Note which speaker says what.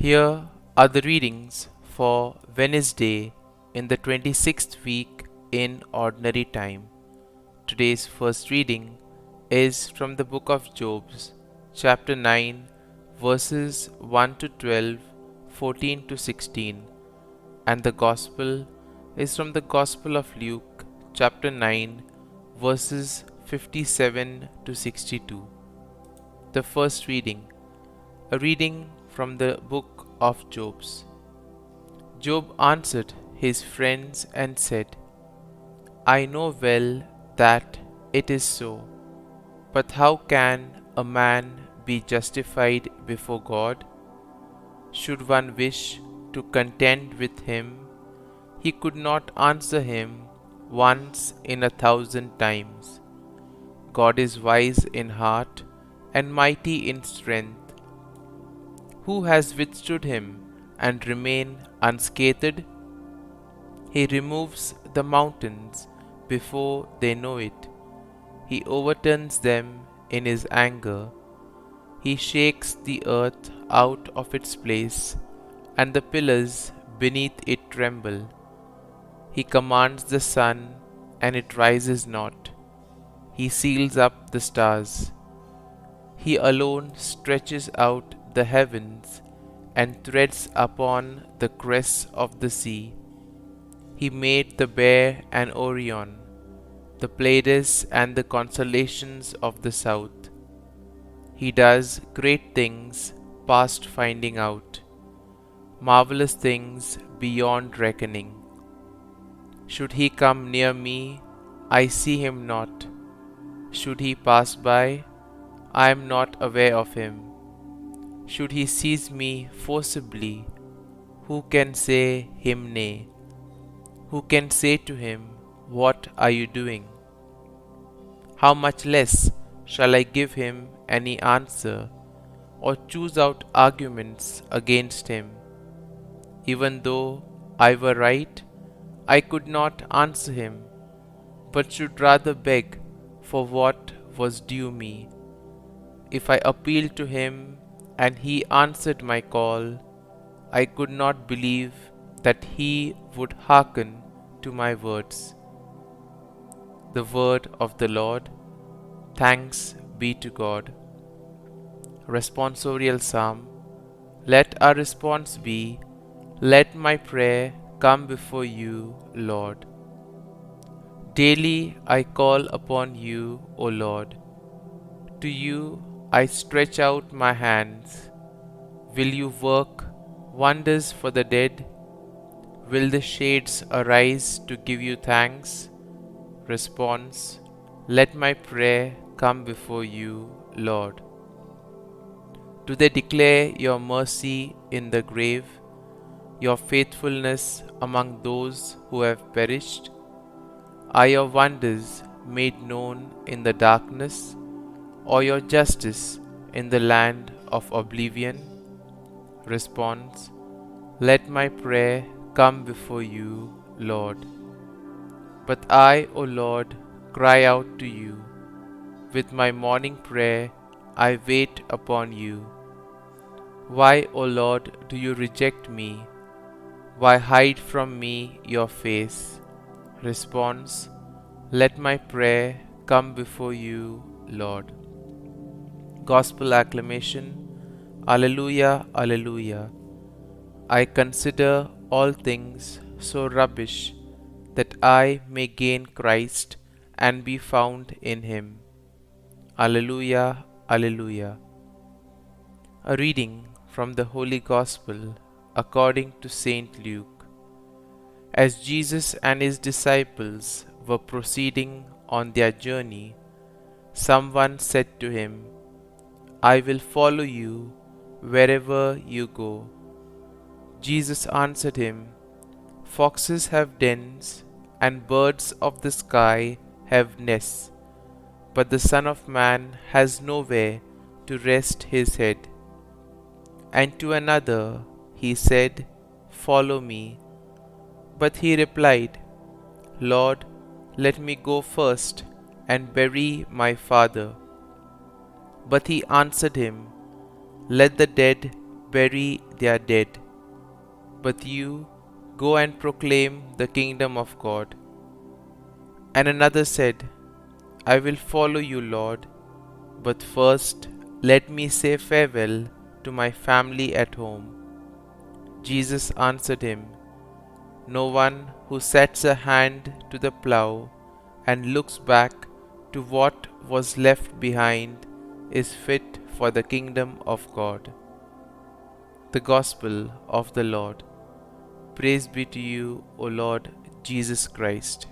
Speaker 1: Here are the readings for Wednesday in the 26th week in Ordinary Time. Today's first reading is from the book of Job, chapter 9, verses 1 to 12, 14 to 16, and the Gospel is from the Gospel of Luke, chapter 9, verses 57 to 62. The first reading, a reading from the book of Job. Job answered his friends and said, I know well that it is so, but how can a man be justified before God? Should one wish to contend with him, he could not answer him once in 1,000 times. God is wise in heart and mighty in strength. Who has withstood him and remain unscathed? He removes the mountains before they know it. He overturns them in his anger. He shakes the earth out of its place, and the pillars beneath it tremble. He commands the sun, and it rises not. He seals up the stars. He alone stretches out the heavens and treads upon the crests of the sea. He made the Bear and Orion, the Pleiades and the constellations of the south. He does great things past finding out, marvelous things beyond reckoning. Should he come near me, I see him not. Should he pass by, I am not aware of him. Should he seize me forcibly, who can say him nay? Who can say to him, What are you doing? How much less shall I give him any answer, or choose out arguments against him? Even though I were right, I could not answer him, but should rather beg for what was due me. If I appealed to him and he answered my call, I could not believe that he would hearken to my words. The word of the Lord. Thanks be to God. Responsorial Psalm. Let our response be, Let my prayer come before you, Lord. Daily I call upon you, O Lord. To you I stretch out my hands. Will you work wonders for the dead? Will the shades arise to give you thanks? Response: Let my prayer come before you, Lord. Do they declare your mercy in the grave, your faithfulness among those who have perished? Are your wonders made known in the darkness, or your justice in the land of oblivion? Response: Let my prayer come before you, Lord. But I, O Lord, cry out to you. With my morning prayer I wait upon you. Why, O Lord, do you reject me? Why hide from me your face? Response: Let my prayer come before you, Lord. Gospel acclamation. Alleluia, Alleluia. I consider all things so rubbish that I may gain Christ and be found in him. Alleluia, Alleluia. A reading from the Holy Gospel according to Saint Luke. As Jesus and his disciples were proceeding on their journey, someone said to him, I will follow you wherever you go. Jesus answered him, Foxes have dens, and birds of the sky have nests, but the Son of Man has nowhere to rest his head. And to another he said, Follow me. But he replied, Lord, let me go first and bury my father. But he answered him, Let the dead bury their dead. But you go and proclaim the kingdom of God. And another said, I will follow you, Lord, but first let me say farewell to my family at home. Jesus answered him, No one who sets a hand to the plough and looks back to what was left behind is fit for the kingdom of God. The Gospel of the Lord. Praise be to you, O Lord Jesus Christ.